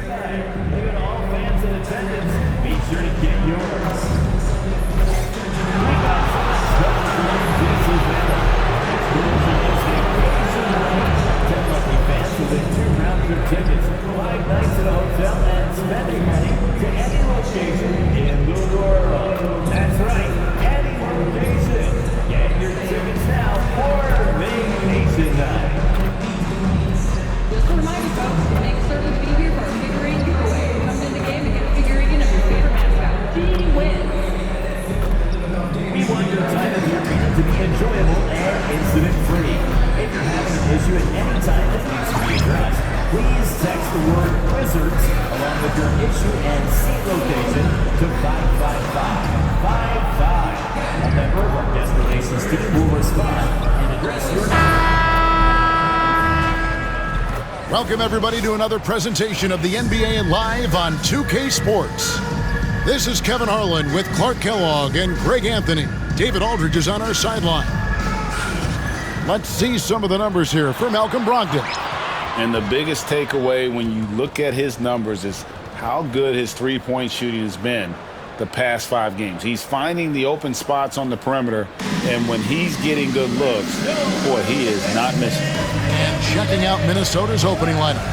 All fans in attendance, be sure to get yours. Tickets, 5 nights at a hotel, and spending money to any location in Lugoro. That's right, any location. Get your tickets now for Vacation Night. Just a reminder, folks, to make certain to be here for our figurine giveaway. Come in the game and get a figurine of your favorite mascot. Team wins. We want your time of your arena to be enjoyable and incident-free. If you're having an issue at any time that needs to be addressed, please text the word Wizards along with your issue and seat location to 55555. A member of our guest relations team will respond and address your Welcome everybody to another presentation of the NBA Live on 2K Sports. This is Kevin Harlan with Clark Kellogg and Greg Anthony. David Aldridge is on our sideline. Let's see some of the numbers here for Malcolm Brogdon. And the biggest takeaway when you look at his numbers is how good his three-point shooting has been the past 5 games. He's finding the open spots on the perimeter, and when he's getting good looks, boy, he is not missing. And checking out Minnesota's opening lineup.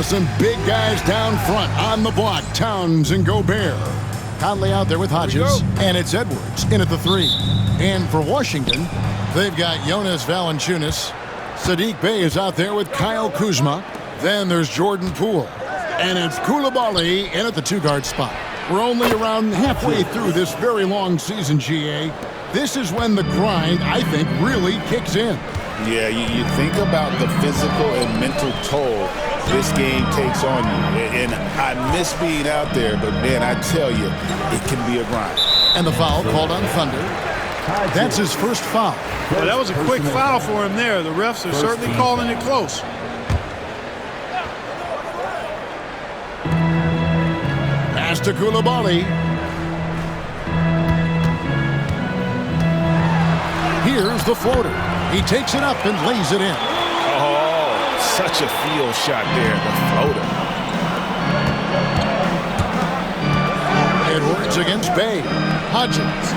Some big guys down front on the block. Towns and Gobert. Conley out there with Hodges, and it's Edwards in at the 3. And for Washington, they've got Jonas Valanciunas. Saddiq Bey is out there with Kyle Kuzma. Then there's Jordan Poole. And it's Coulibaly in at the 2-guard spot. We're only around halfway through this very long season, GA. This is when the grind, I think, really kicks in. Yeah, you think about the physical and mental toll this game takes on you. And I miss being out there, but, man, I tell you, it can be a grind. And the foul called on Thunder. That's his first foul. Well, that was a quick foul for him there. The refs are certainly calling it close. Pass to Coulibaly. Here's the floater. He takes it up and lays it in. Oh, such a field shot there, the floater. Edwards against Bey. Hodges.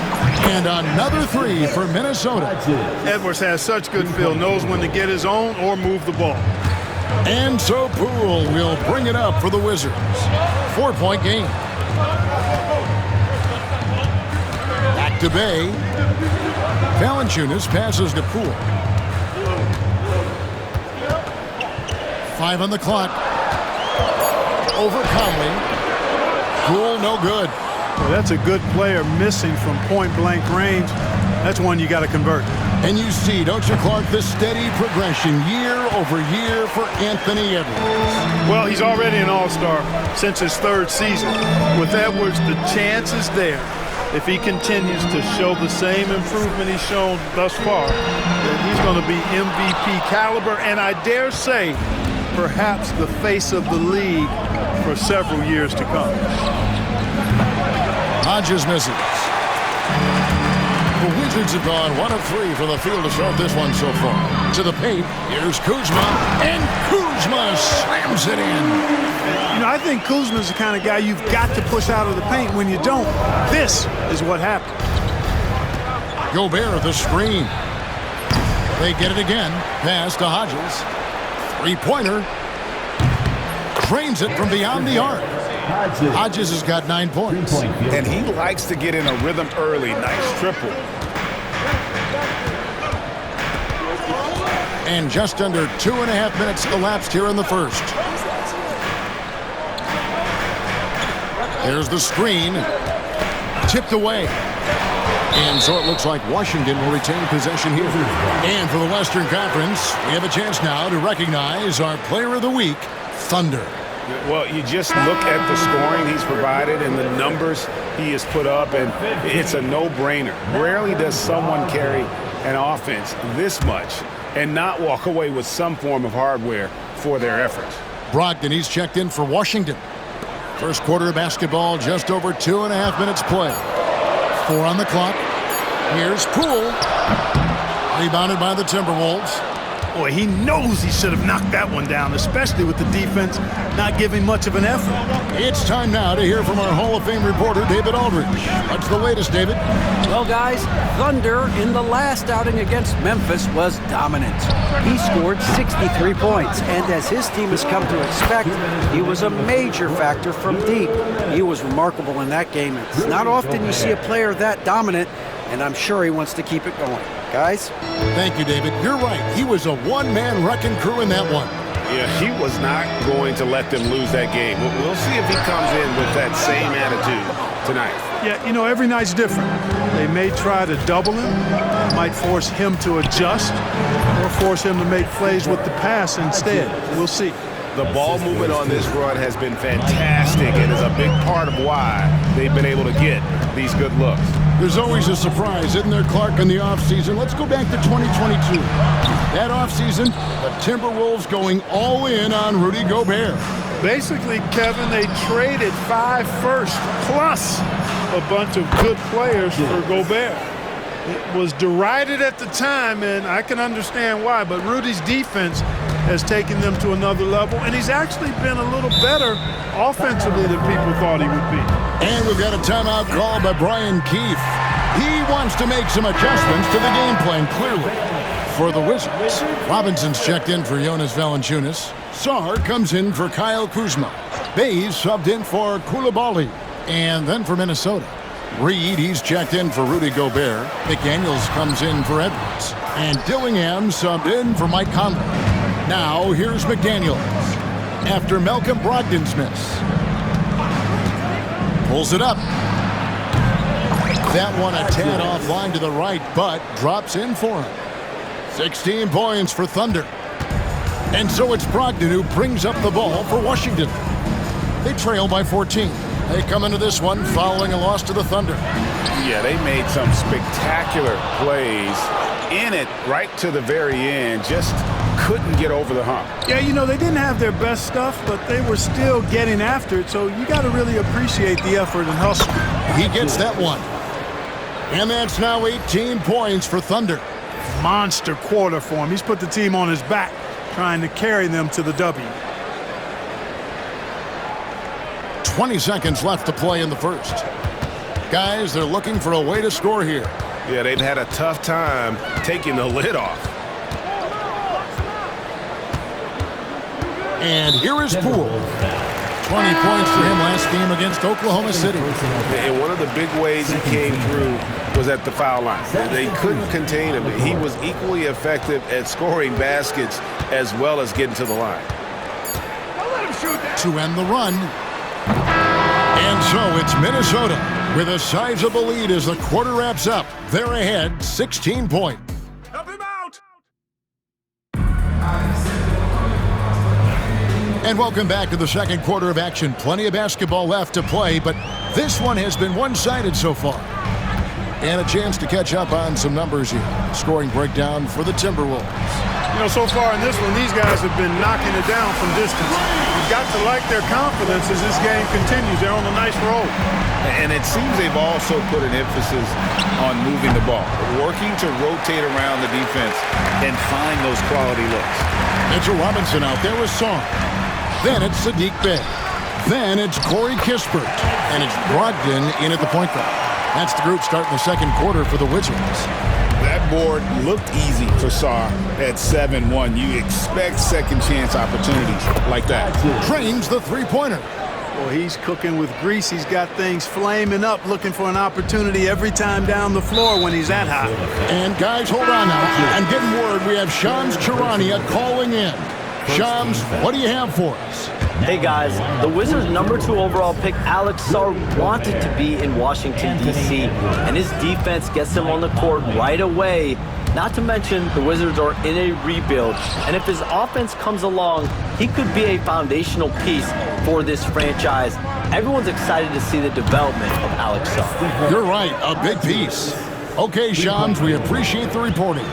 And another 3 for Minnesota. Edwards has such good feel, knows when to get his own or move the ball. And so Poole will bring it up for the Wizards. 4-point game. Back to Bey. Valanciunas passes to Poole. 5 on the clock. Over Conley. Poole no good. Well, that's a good player missing from point-blank range. That's one you got to convert. And you see, don't you, Clark, the steady progression year over year for Anthony Edwards. Well, he's already an all-star since his 3rd season. With Edwards, the chance is there. If he continues to show the same improvement he's shown thus far, then he's going to be MVP caliber, and I dare say, perhaps the face of the league for several years to come. Hodges misses. The Wizards have gone 1 of 3 from the field to start this one so far. To the paint, here's Kuzma, and Kuzma slams it in. You know, I think Kuzma's the kind of guy you've got to push out of the paint. When you don't, this is what happens. Gobert at the screen. They get it again. Pass to Hodges. 3-pointer. Trains it from beyond the arc. Hodges has got 9 points. And he likes to get in a rhythm early. Nice triple. And just under 2.5 minutes elapsed here in the first. There's the screen. Tipped away. And so it looks like Washington will retain possession here. And for the Western Conference, we have a chance now to recognize our Player of the Week, Thunder. Well, you just look at the scoring he's provided and the numbers he has put up, and it's a no-brainer. Rarely does someone carry an offense this much and not walk away with some form of hardware for their efforts. Brogdon, he's checked in for Washington. First quarter of basketball, just over 2.5 minutes play. 4 on the clock. Here's Poole. Rebounded by the Timberwolves. Boy, he knows he should have knocked that one down, especially with the defense not giving much of an effort. It's time now to hear from our Hall of Fame reporter, David Aldridge. What's the latest, David? Well, guys, Thunder in the last outing against Memphis was dominant. He scored 63 points, and as his team has come to expect, he was a major factor from deep. He was remarkable in that game. It's not often you see a player that dominant, and I'm sure he wants to keep it going. Guys? Thank you, David. You're right. He was a one-man wrecking crew in that one. Yeah, he was not going to let them lose that game. We'll see if he comes in with that same attitude tonight. Yeah, you know, every night's different. They may try to double him, might force him to adjust, or force him to make plays with the pass instead. We'll see. The ball movement on this run has been fantastic and is a big part of why they've been able to get these good looks. There's always a surprise, isn't there, Clark, in the offseason? Let's go back to 2022. That offseason, the Timberwolves going all in on Rudy Gobert. Basically, Kevin, they traded 5 firsts plus a bunch of good players for Gobert. It was derided at the time, and I can understand why, but Rudy's defense has taken them to another level, and he's actually been a little better offensively than people thought he would be. And we've got a timeout called by Brian Keefe. He wants to make some adjustments to the game plan, clearly. For the Wizards, Robinson's checked in for Jonas Valanciunas. Sarr comes in for Kyle Kuzma. Bays subbed in for Koulibaly. And then for Minnesota, Reed, he's checked in for Rudy Gobert. McDaniels comes in for Edwards. And Dillingham subbed in for Mike Conley. Now, here's McDaniels. After Malcolm Brogdon's miss. Pulls it up. That one a tad offline to the right, but drops in for him. 16 points for Thunder. And so it's Brogdon who brings up the ball for Washington. They trail by 14. They come into this one following a loss to the Thunder. Yeah, they made some spectacular plays in it right to the very end. Just couldn't get over the hump. Yeah, you know, they didn't have their best stuff, but they were still getting after it, so you got to really appreciate the effort and hustle. He gets that one. And that's now 18 points for Thunder. Monster quarter for him. He's put the team on his back, trying to carry them to the W. 20 seconds left to play in the first. Guys, they're looking for a way to score here. Yeah, they've had a tough time taking the lid off. And here is Poole. 20 points for him last game against Oklahoma City. And one of the big ways he came through was at the foul line. They couldn't contain him. He was equally effective at scoring baskets as well as getting to the line. To end the run. And so it's Minnesota with a sizable lead as the quarter wraps up. They're ahead 16 points. Help him out! And welcome back to the second quarter of action. Plenty of basketball left to play, but this one has been one-sided so far. And a chance to catch up on some numbers here. Scoring breakdown for the Timberwolves. You know, so far in this one, these guys have been knocking it down from distance. You've got to like their confidence as this game continues. They're on a nice roll. And it seems they've also put an emphasis on moving the ball, working to rotate around the defense and find those quality looks. Mitchell Robinson out there with Song. Then it's Sadiq Bey. Then it's Corey Kispert. And it's Brogdon in at the point guard. That's the group starting the second quarter for the Wizards. That board looked easy for Sarr at 7-1. You expect second chance opportunities like that. Trains the three-pointer. Well, he's cooking with grease. He's got things flaming up, looking for an opportunity every time down the floor when he's that hot. And guys, hold on now. I'm getting word we have Shams Charania calling in. Shams, what do you have for us? Hey guys, the Wizards' #2 overall pick Alex Sarr wanted to be in Washington, D.C., and his defense gets him on the court right away. Not to mention, the Wizards are in a rebuild, and if his offense comes along, he could be a foundational piece for this franchise. Everyone's excited to see the development of Alex Sarr. You're right, a big piece. Okay, Shams, we appreciate the reporting.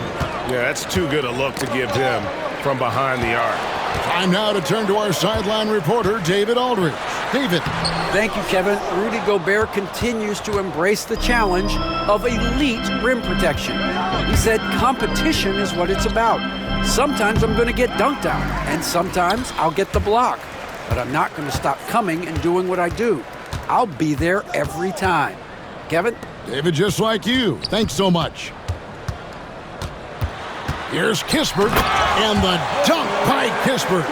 Yeah, that's too good a look to give him from behind the arc. Time now to turn to our sideline reporter, David Aldridge. David. Thank you, Kevin. Rudy Gobert continues to embrace the challenge of elite rim protection. He said competition is what it's about. Sometimes I'm going to get dunked on, and sometimes I'll get the block. But I'm not going to stop coming and doing what I do. I'll be there every time. Kevin? David, just like you. Thanks so much. Here's Kispert, and the dunk by Kispert.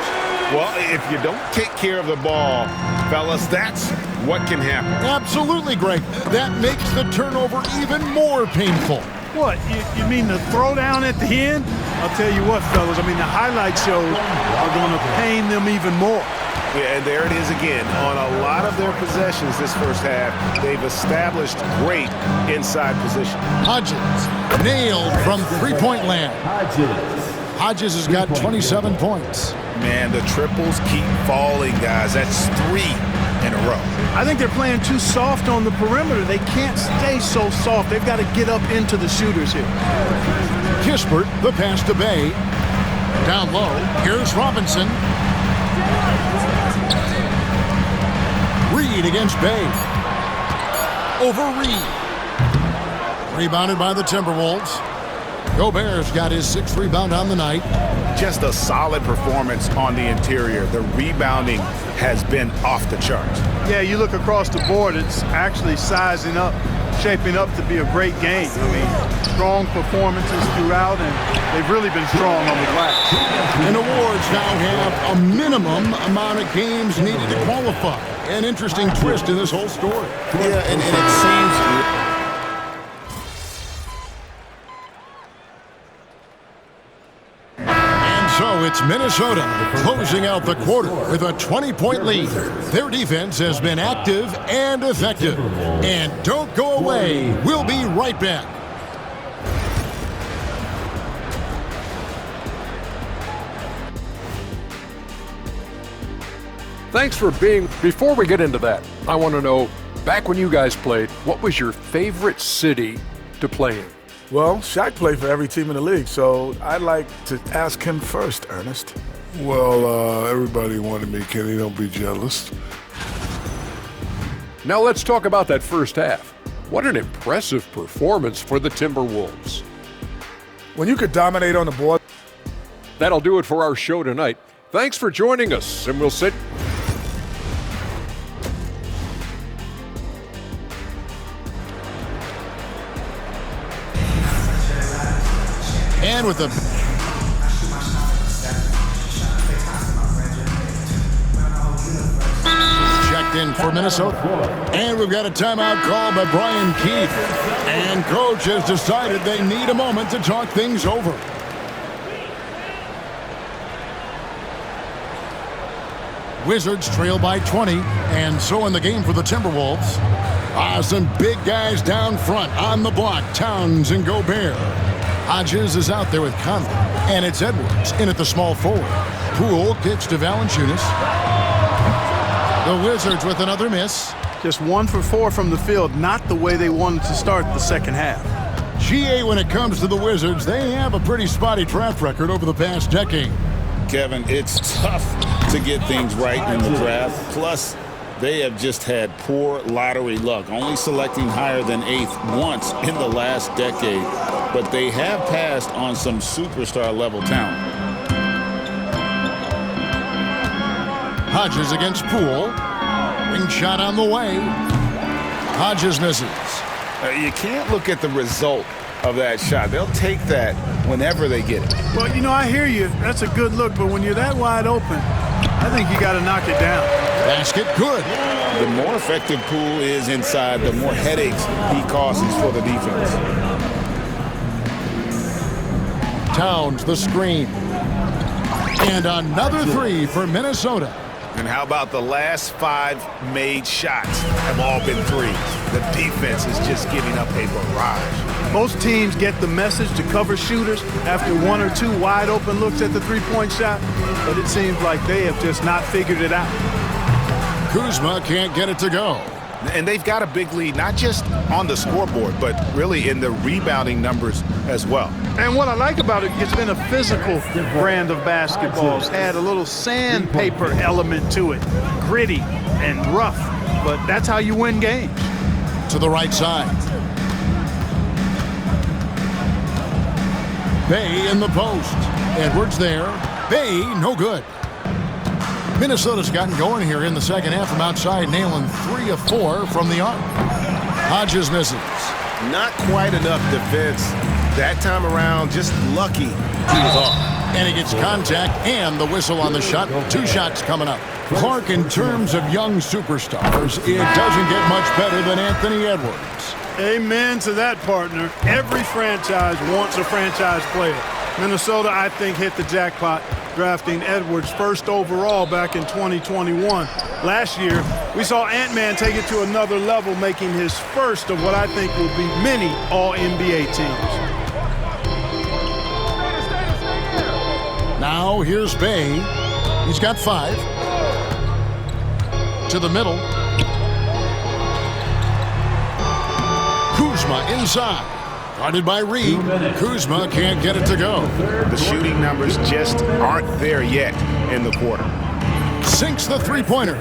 Well, if you don't take care of the ball, fellas, that's what can happen. Absolutely, Greg. That makes the turnover even more painful. What, you mean the throwdown at the end? I'll tell you what, fellas, I mean, the highlight shows are going to pain them even more. Yeah, and there it is again. On a lot of their possessions this first half, they've established great inside position. Hodges nailed from three-point land. Hodges has got 27 points. Man, the triples keep falling, guys. That's 3 in a row. I think they're playing too soft on the perimeter. They can't stay so soft. They've got to get up into the shooters here. Kispert, the pass to Bay. Down low, here's Robinson. Reed against Bay. Over Reed. Rebounded by the Timberwolves. Gobert's got his 6th rebound on the night. Just a solid performance on the interior. The rebounding has been off the charts. Yeah, you look across the board, it's actually sizing up, shaping up to be a great game. I mean, strong performances throughout, and they've really been strong on the glass. And awards now have a minimum amount of games needed to qualify. An interesting twist in this whole story. Yeah, and it seems... So it's Minnesota closing out the quarter with a 20-point lead. Their defense has been active and effective. And don't go away. We'll be right back. Thanks for being... Before we get into that, I want to know, back when you guys played, what was your favorite city to play in? Well, Shaq played for every team in the league, so I'd like to ask him first, Ernest. Well, everybody wanted me, Kenny. Don't be jealous. Now let's talk about that first half. What an impressive performance for the Timberwolves. When you could dominate on the board. That'll do it for our show tonight. Thanks for joining us, and we'll sit... And with the checked in for Minnesota. And we've got a timeout call by Brian Keith. And coach has decided they need a moment to talk things over. Wizards trail by 20, and so in the game for the Timberwolves. Some big guys down front on the block, Towns and Gobert. Hodges is out there with Conley, and it's Edwards in at the small forward. Poole kicks to Valanciunas. The Wizards with another miss. Just 1 for 4 from the field, not the way they wanted to start the second half. GA, when it comes to the Wizards, they have a pretty spotty track record over the past decade. Kevin, it's tough to get things right in the draft. Plus, they have just had poor lottery luck, only selecting higher than 8th once in the last decade. But they have passed on some superstar-level talent. Hodges against Poole. Ring shot on the way. Hodges misses. You can't look at the result of that shot. They'll take that whenever they get it. Well, you know, I hear you. That's a good look, but when you're that wide open, I think you got to knock it down. Basket good. The more effective Poole is inside, the more headaches he causes for the defense. Towns the screen. And another 3 for Minnesota. And how about the last 5 made shots have all been threes? The defense is just giving up a barrage. Most teams get the message to cover shooters after 1 or 2 wide open looks at the three-point shot, but it seems like they have just not figured it out. Kuzma can't get it to go. And they've got a big lead, not just on the scoreboard, but really in the rebounding numbers as well. And what I like about it, it's been a physical brand of basketball. It's had a little sandpaper element to it, gritty and rough, but that's how you win games. To the right side. Bay in the post. Edwards there. Bay, no good. Minnesota's gotten going here in the second half from outside, nailing 3 of 4 from the arc. Hodges misses. Not quite enough defense that time around, just lucky he was off. And he gets contact and the whistle on the shot. 2 shots coming up. Clark, in terms of young superstars, it doesn't get much better than Anthony Edwards. Amen to that, partner. Every franchise wants a franchise player. Minnesota, I think, hit the jackpot drafting Edwards first overall back in 2021. Last year, we saw Ant-Man take it to another level, making his first of what I think will be many All-NBA teams. Now here's Bay. He's got 5. To the middle. Kuzma inside. Guarded by Reed. Kuzma can't get it to go. The shooting numbers just aren't there yet in the quarter. Sinks the three-pointer.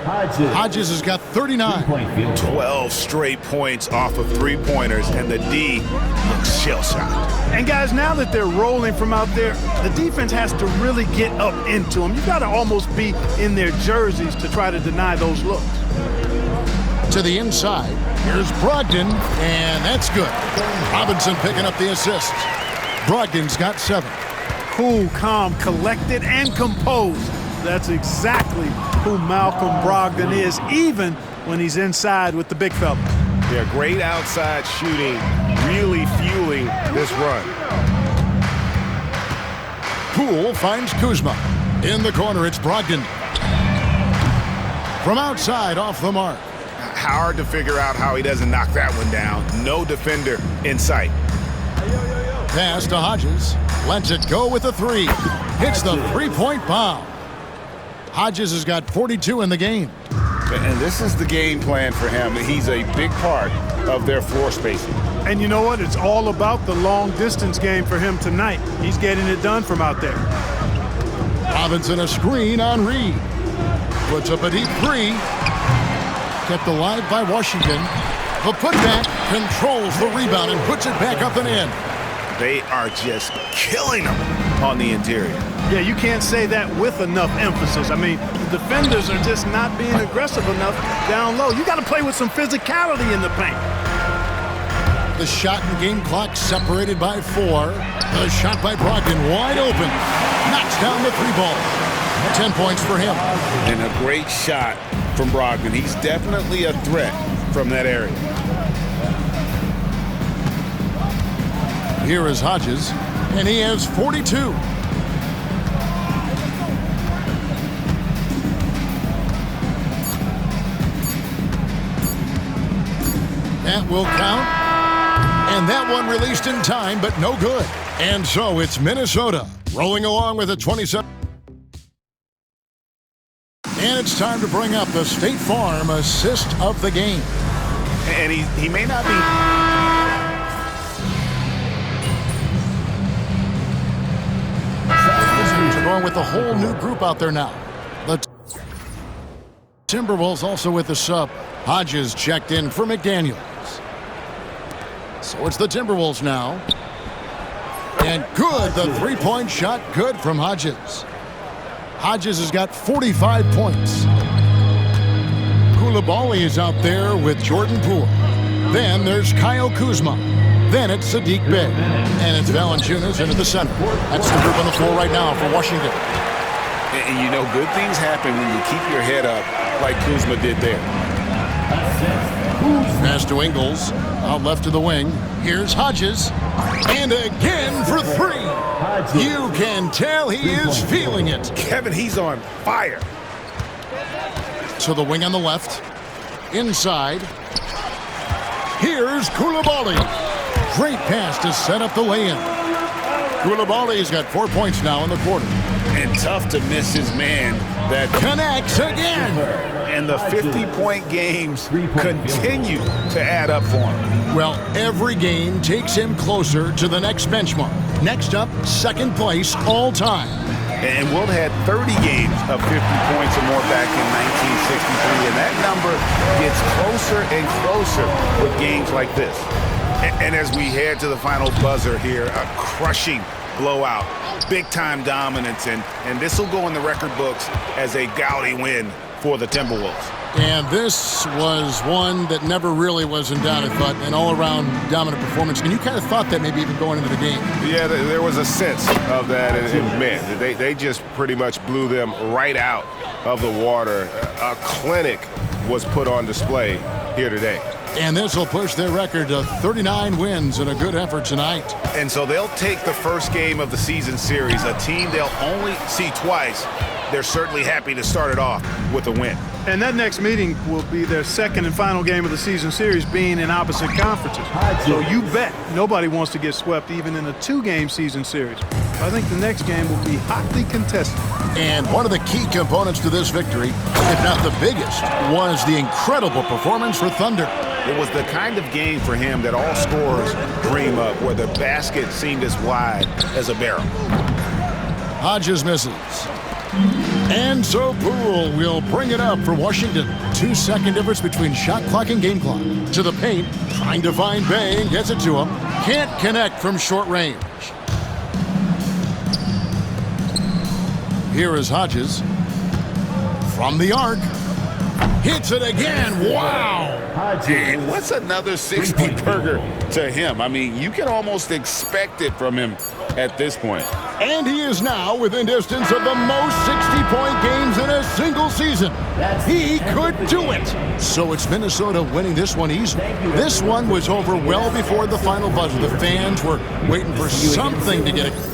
Hodges has got 39. 12 straight points off of three-pointers, and the D looks shell-shocked. And guys, now that they're rolling from out there, the defense has to really get up into them. You've got to almost be in their jerseys to try to deny those looks. To the inside, here's Brogdon, and that's good. Robinson picking up the assist. Brogdon's got 7. Cool, calm, collected, and composed. That's exactly who Malcolm Brogdon is, even when he's inside with the big fella. They're great outside shooting, really fueling this run. Poole finds Kuzma. In the corner, it's Brogdon. From outside, off the mark. Hard to figure out how he doesn't knock that one down. No defender in sight. Pass to Hodges. Lets it go with a 3. Hits the three-point bomb. Hodges has got 42 in the game. And this is the game plan for him. He's a big part of their floor spacing. And you know what? It's all about the long-distance game for him tonight. He's getting it done from out there. Robinson a screen on Reed. Puts up a deep 3. Kept alive by Washington. The putback controls the rebound and puts it back up and in. They are just killing them on the interior. Yeah, you can't say that with enough emphasis. I mean, the defenders are just not being aggressive enough down low. You got to play with some physicality in the paint. The shot and game clock separated by 4. The shot by Brogdon wide open. Knocks down the 3-ball. 10 points for him. And a great shot from Brogdon. He's definitely a threat from that area. Here is Hodges, and he has 42. That will count. And that one released in time, but no good. And so it's Minnesota rolling along with a 27. And it's time to bring up the State Farm assist of the game. And he may not be... They're going with a whole new group out there now. The Timberwolves also with the sub. Hodges checked in for McDaniels. So it's the Timberwolves now. And good, the three-point shot, good from Hodges. Hodges has got 45 points. Coulibaly is out there with Jordan Poole. Then there's Kyle Kuzma. Then it's Saddiq Bey. And it's Valanciunas into the center. That's the group on the floor right now for Washington. And you know, good things happen when you keep your head up like Kuzma did there. Pass to Ingles. Out left to the wing. Here's Hodges. And again for 3. You can tell he is feeling it. Kevin, he's on fire. To the wing on the left. Inside. Here's Coulibaly. Great pass to set up the lay-in. Coulibaly's got 4 points now in the quarter. And tough to miss his man that connects again. And the 50-point games continue to add up for him. Well, every game takes him closer to the next benchmark. Next up, second place all time. And Wilt had 30 games of 50 points or more back in 1963, and that number gets closer and closer with games like this. And as we head to the final buzzer here, a crushing blowout, big-time dominance, and this will go in the record books as a gaudy win for the Timberwolves. And this was one that never really was in doubt, I thought, an all-around dominant performance. And you kind of thought that maybe even going into the game. Yeah, there was a sense of that in men. They just pretty much blew them right out of the water. A clinic was put on display here today. And this will push their record to 39 wins in a good effort tonight. And so they'll take the first game of the season series, a team they'll only see twice. They're certainly happy to start it off with a win. And that next meeting will be their second and final game of the season series, being in opposite conferences. So you bet nobody wants to get swept even in a 2-game season series. I think the next game will be hotly contested. And one of the key components to this victory, if not the biggest, was the incredible performance for Thunder. It was the kind of game for him that all scorers dream of, where the basket seemed as wide as a barrel. Hodges misses. And so Poole will bring it up for Washington. 2-second difference between shot clock and game clock. To the paint, trying to find Bey, and gets it to him. Can't connect from short range. Here is Hodges. From the arc. Hits it again. Wow. And what's another 60-burger to him? I mean, you can almost expect it from him at this point. And he is now within distance of the most 60-point games in a single season. He could do it. So it's Minnesota winning this one easily. This one was over well before the final buzzer. The fans were waiting for something to get it.